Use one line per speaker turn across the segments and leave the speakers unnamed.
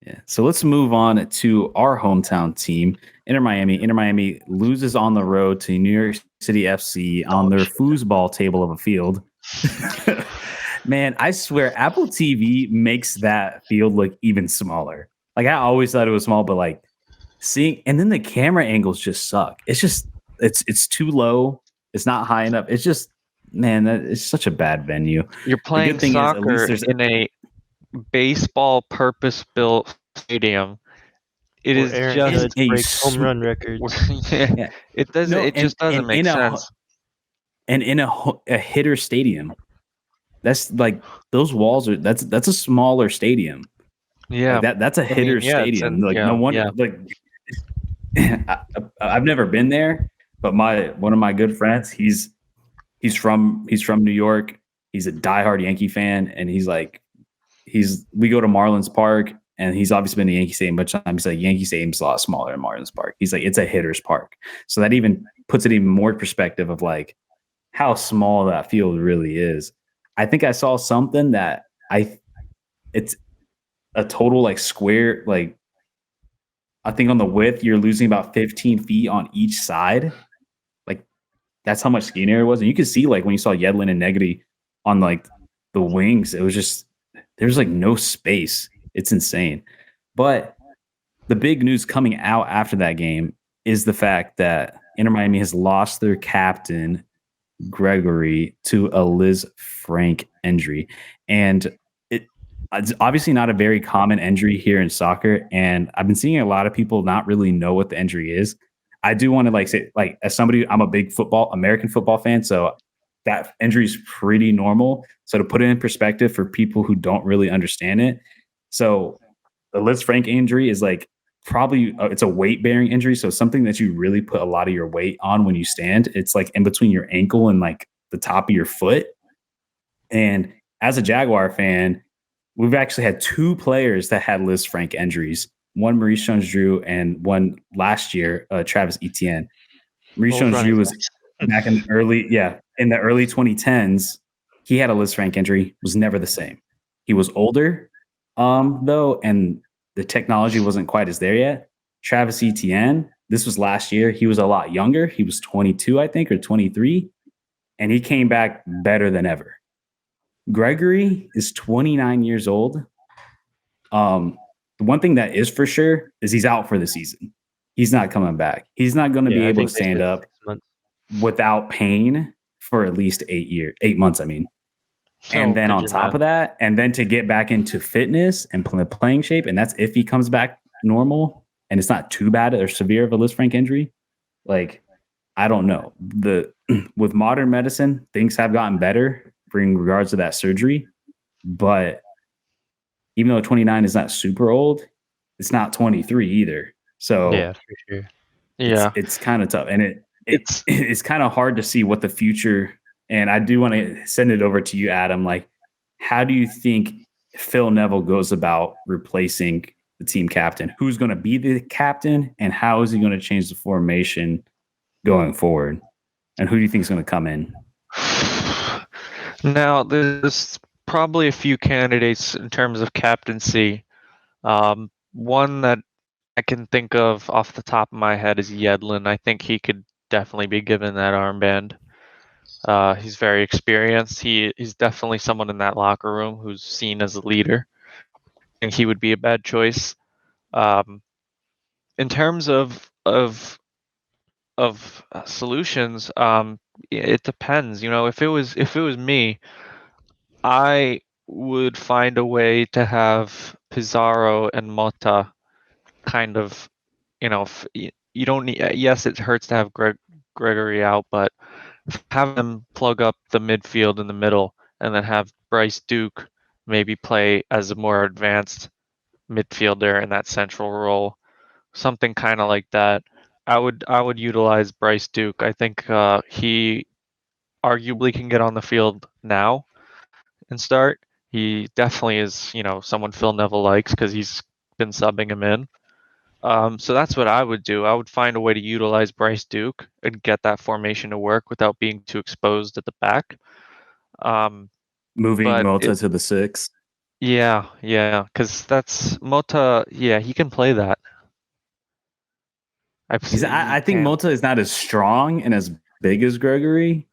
Yeah. So let's move on to our hometown team, Inter Miami. Inter Miami loses on the road to New York City FC on
Dog
their
shit.
foosball table of a field. Man, I swear Apple TV makes that field look even smaller. Like I always thought it was small, but like seeing and then the camera angles just suck. It's too low. It's not high enough. It's just man, that it's such a bad venue.
You're
The
playing
good thing is at least
soccer
there's
in a baseball purpose-built stadium. It
Where
is
Aaron
just
in
Judge
a
breaks home run records.
yeah,
yeah.
it doesn't.
No,
It just doesn't make sense.
and in a hitter stadium. That's like those walls are that's a smaller stadium. Like
Yeah,
that's a
I mean,
hitter
yeah, it's
stadium.
in
Like no
yeah,
one
yeah.
like I've never been there, but my one of my good friends, he's from New York. He's a diehard Yankee fan, and he's like we go to Marlins Park, and he's obviously been to Yankee Stadium a bunch of times. He's like Yankee Stadium's a lot smaller than Marlins Park. He's like it's a hitter's park, so that even puts it even more perspective of like how small that field really is. I think I saw something that I it's a total like square like I think on the width you're losing about 15 feet on each side. Like that's how much skiing area was. And you could see like when you saw Yedlin and Negri on like the wings, it was just there's like no space. It's insane. But the big news coming out after that game is the fact that Inter Miami has lost their captain Gregore to a Liz Frank injury. And it's obviously not a very common injury here in soccer. And I've been seeing a lot of people not really know what the injury is. I do want to like say, like, as somebody, I'm a big American football fan. So that injury is pretty normal. So to put it in perspective for people who don't really understand it. So the Liz Frank injury is like probably it's a weight bearing injury, so something that you really put a lot of your weight on when you stand. It's like in between your ankle and like the top of your foot. And as a Jaguar fan, we've actually had two players that had Liz Frank injuries. One Maurice Jones-Drew and one last year, Travis Etienne. Maurice
Both running
Jones-Drew was
backs.
back in the early 2010s. He had a Liz Frank injury, was never the same. He was older, though, and the technology wasn't quite as there yet. Travis Etienne, this was last year. He was a lot younger. He was 22, I think, or 23, and he came back better than ever. Gregory is 29 years old. The one thing that is for sure is he's out for the season. He's not coming back. He's not going to be
Yeah, I
able to
think they
stand
said
up
6 months.
without pain for at least 8 months. I mean, and
So
then on
Injured
top
man.
of that, and then to get back into fitness and playing shape, and that's if he comes back normal and it's not too bad or severe of a Liz Frank injury. Like, I don't know. With modern medicine, things have gotten better in regards to that surgery, but even though 29 is not super old, it's not 23 either. So
Yeah, for sure.
yeah,
it's kind of tough, and
it's
it's kind of hard to see what the future. And I do want to send it over to you, Adam. Like, how do you think Phil Neville goes about replacing the team captain? Who's going to be the captain, and how is he going to change the formation going forward? And who do you think is going to come in?
now there's probably a few candidates in terms of captaincy. One that I can think of off the top of my head is Yedlin. I think he could definitely be given that armband. He's very experienced. He's definitely someone in that locker room who's seen as a leader. I think he would be a bad choice. Um, in terms of solutions, it depends. You know, if it was me, I would find a way to have Pizarro and Mota kind of, you don't need. Yes, it hurts to have Gregory out, but have them plug up the midfield in the middle, and then have Bryce Duke maybe play as a more advanced midfielder in that central role, something kind of like that. I would utilize Bryce Duke. I think he arguably can get on the field now and start. He definitely is, someone Phil Neville likes because he's been subbing him in. So that's what I would do. I would find a way to utilize Bryce Duke and get that formation to work without being too exposed at the back. Um,
Moving
but
Mota to the 6.
Yeah, because that's Mota. Yeah, he can play that. He
I think
can.
Mota is not as strong and as big as Gregory,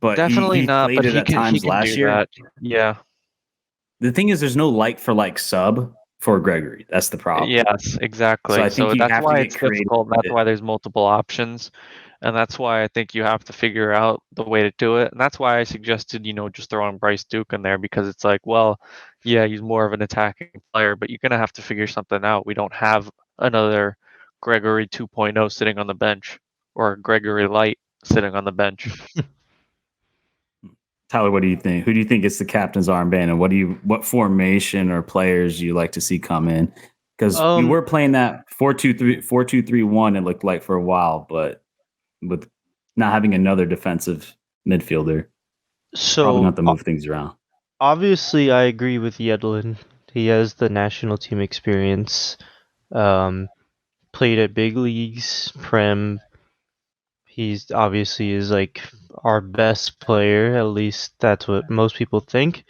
but
Definitely
he
not,
played
but
it at
he
times
can
last
do
year.
that. Yeah.
The thing is, there's no like for like sub for Gregory. That's the problem.
Yes,
So
exactly.
I think
So
you
that's
have to
why
get
it's
creative
difficult.
with
That's
it.
why there's multiple options. And that's why I think you have to figure out the way to do it. And that's why I suggested, just throwing Bryce Duke in there because it's like, well, yeah, he's more of an attacking player, but you're going to have to figure something out. We don't have another Gregory 2.0 sitting on the bench or Gregory Light sitting on the bench.
Tyler, what do you think? Who do you think gets the captain's armband, and what formation or players do you like to see come in? Because we
Um,
were playing that 4-2-3, 4-2-3-1. It looked like for a while, but with not having another defensive midfielder, probably
so
going to have to move things around.
obviously I agree with Yedlin. He has the national team experience. Um, played at big leagues, Prem. He's obviously is like our best player. At least that's what most people think.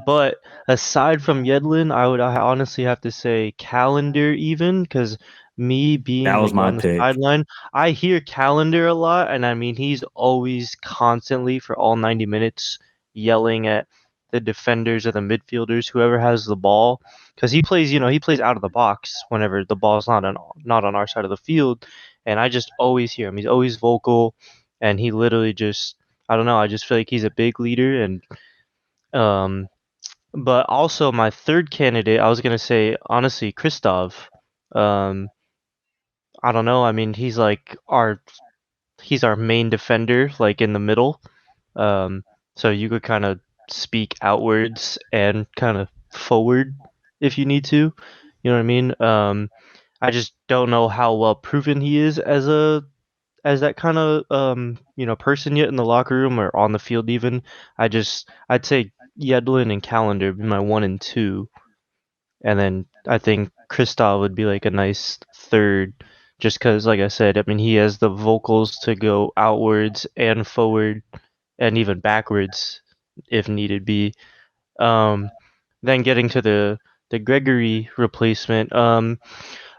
But aside from Yedlin, I honestly have to say Calendar even because me
That
being
was
like
my
on the
pick.
sideline, I hear Calendar a lot, and I mean he's always constantly for all 90 minutes yelling at the defenders or the midfielders, whoever has the ball, because he plays, he plays out of the box whenever the ball's not on our side of the field, and I just always hear him. He's always vocal, and he literally just I don't know. I just feel like he's a big leader and um but also my third candidate, I was gonna say honestly, Christov. Um, I don't know. I mean, he's our main defender, like in the middle. Um, so you could kind of speak outwards and kind of forward if you need to. You know what I mean? I just don't know how well proven he is as that kind of person yet in the locker room or on the field even. I'd say Yedlin and Calendar be my one and two. And then I think Kristav would be like a nice third, just because, like I said, I mean, he has the vocals to go outwards and forward and even backwards if needed be. Um, then getting to the Gregory replacement,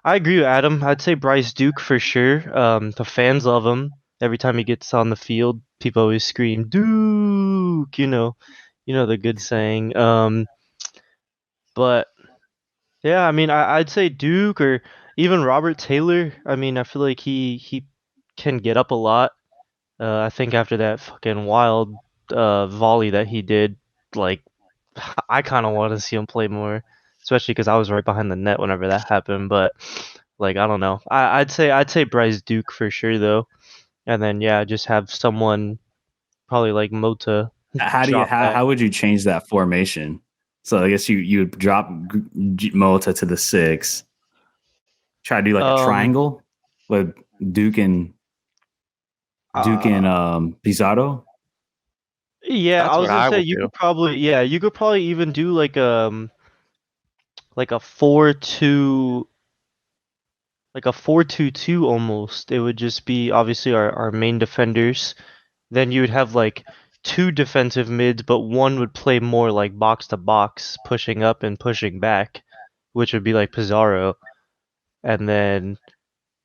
I agree with Adam. I'd say Bryce Duke for sure. The fans love him. Every time he gets on the field, people always scream Duke. The good saying. But yeah, I mean, I'd say Duke or even Robert Taylor. I mean, I feel like he can get up a lot. I think after that fucking wild volley that he did, like I kind of want to see him play more, especially because I was right behind the net whenever that happened. But like I don't know, I'd say Bryce Duke for sure though, and then yeah, just have someone probably like Mota drop back.
How would you change that formation? So I guess you would drop Mota to the 6. Try to do like a
Um,
triangle with Duke and
uh,
Pizarro.
yeah, I
That's
was
what
gonna
I
say
would do.
you could probably even do like a 4-2 like a 4-2-2 almost. It would just be obviously our main defenders. Then you would have like two defensive mids, but one would play more like box to box, pushing up and pushing back, which would be like Pizarro. And then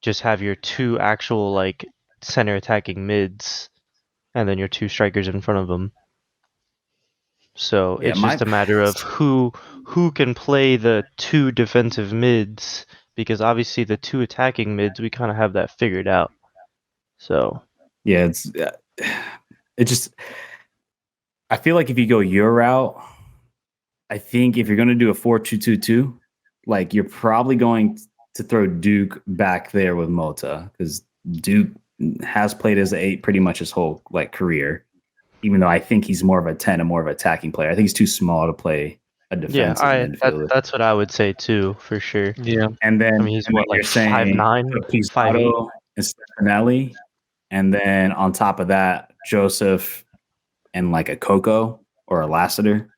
just have your two actual like center attacking mids, and then your two strikers in front of them. So
Yeah,
it's just
my
a matter of who can play the two defensive mids because obviously the two attacking mids we kind of have that figured out. So
yeah, it just I feel like if you go your route, I think if you're going to do a 4-2-2-2, like you're probably going to throw Duke back there with Mota because Duke has played as an 8 pretty much his whole like career. Even though I think he's more of a 10 and more of an attacking player. I think he's too small to play a
yeah,
defensive
I that
midfielder.
that's what I would say too for sure.
Yeah.
I mean he's
And then
what
you're
like five
saying
nine,
put
5'8".
Pizarro and Stefanelli, and then on top of that, Joseph and like a Coco or a Lassiter.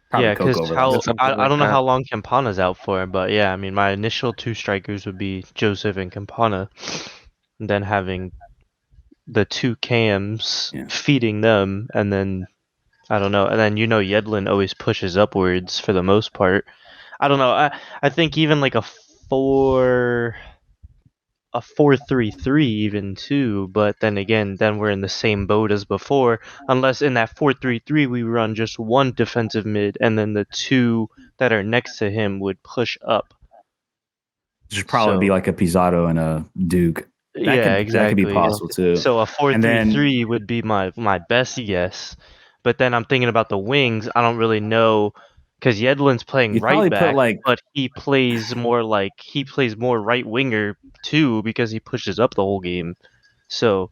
Probably
Yeah,
Coco
because
over
how
Something
I
like
don't know
that.
how long Campana's out for, but yeah, I mean my initial two strikers would be Joseph and Campana, and then having the two cams
Yeah.
feeding them, and then I don't know. And then Yedlin always pushes upwards for the most part. I don't know. I think even like a 4-3-3 even too, but then again, then we're in the same boat as before, unless in that 4-3-3 we run just one defensive mid and then the two that are next to him would push up.
It should probably be
So
like a Pizarro and a Duke.
yeah,
That could be
exactly.
possible too.
So a
And then
4-3-3 would be my best guess. But then I'm thinking about the wings. I don't really know because Yedlin's playing
you'd
right
probably put
back,
like
but he plays more right winger too because he pushes up the whole game. So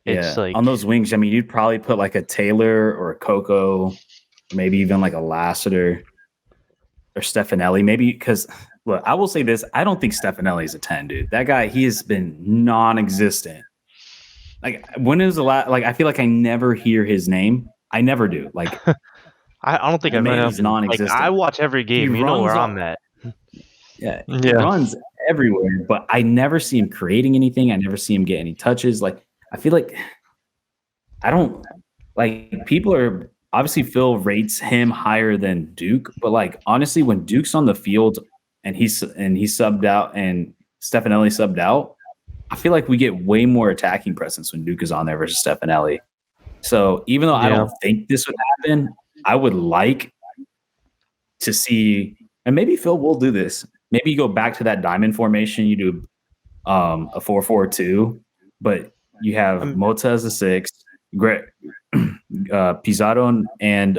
it's
yeah,
like
on those wings. I mean, you'd probably put like a Taylor or a Coco, maybe even like a Lassiter or Stefanelli. Maybe because look, I will say this: I don't think Stefanelli is a 10, dude. That guy, he has been non-existent. Like when is the last? Like I feel like I never hear his name. I never do. Like
I don't think
the
I've
man
even
is non-existent.
I watch every
He
game. You know
runs
where
all,
I'm at.
yeah, he
Yeah.
runs everywhere, but I never see him creating anything. I never see him get any touches. Like I feel like I don't like people are obviously Phil rates him higher than Duke, but like honestly, when Duke's on the field and he subbed out and Stefanelli subbed out, I feel like we get way more attacking presence when Duke is on there versus Stefanelli. So even though I
Yeah.
don't think this would happen, I would like to see, and maybe Phil will do this. Maybe you go back to that diamond formation. You do a 4-4-2, but you have Mota as a 6, Pizarro and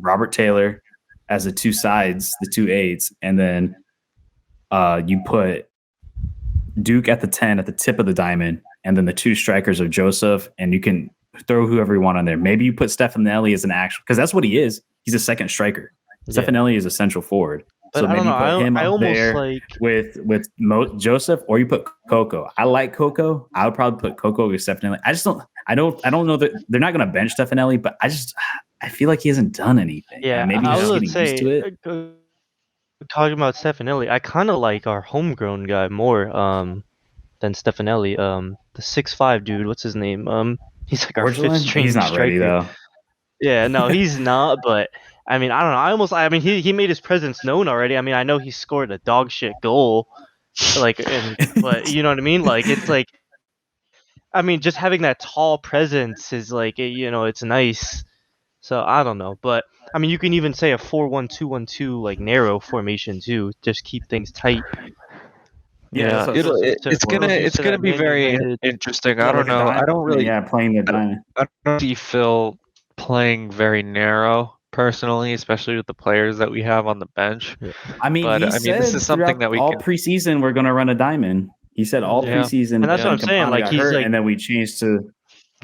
Robert Taylor as the 2 sides, the 2 8s, and then you put Duke at the 10 at the tip of the diamond, and then the 2 strikers are Joseph, and you can throw whoever you want on there. Maybe you put Stefanelli as an actual, because that's what he is. He's a second striker.
Yeah.
Stefanelli is a central forward.
But
So
I don't
maybe you
know.
put him
I
up
almost
there
like
with Joseph, or you put Coco. I like Coco. I would probably put Coco with Stefanelli. I just don't. I don't know that they're not going to bench Stefanelli, but I feel like he hasn't done anything.
yeah.
And maybe
I
he's
was
just
gonna
getting used to it.
say talking about Stefanelli, I kind of like our homegrown guy more than Stefanelli. The 6'5" dude, what's his name? He's like our 5th
Orgelin?
string
He's not ready
striker.
though.
Yeah, no, he's not. But I mean, I don't know. I mean, he made his presence known already. I mean, I know he scored a dog shit goal, but you know what I mean. Like it's like, I mean, just having that tall presence is like, it's nice. So I don't know, but I mean, you can even say a 4-1-2-1-2 like narrow formation too. Just keep things tight.
Yeah,
It's gonna be very interesting. I don't know. I don't really.
Playing the diamond.
I don't see Phil playing very narrow personally, especially with the players that we have on the bench.
Yeah.
I mean,
But
he
I mean, this
said
is something
throughout
that we
all
can.
preseason we're going to run a diamond. He said all
Yeah.
preseason,
And that's what I'm saying,
Campana
like,
got
he's
hurt,
like-
and then we changed to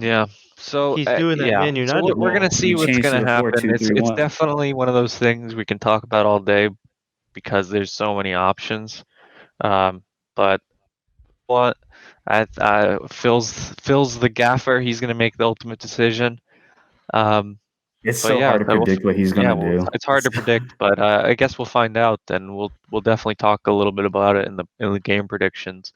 Yeah. So
He's doing that Man
So
United
we're gonna
ball.
see
We
what's
changed to
gonna
the
happen. It's
4-2-3-1.
definitely one of those things we can talk about all day because there's so many options. But what Phil's the gaffer. He's gonna make the ultimate decision.
It's
But
so
yeah,
hard to predict what he's going to
well,
do.
it's hard to predict, but I guess we'll find out, and we'll definitely talk a little bit about it in the game predictions.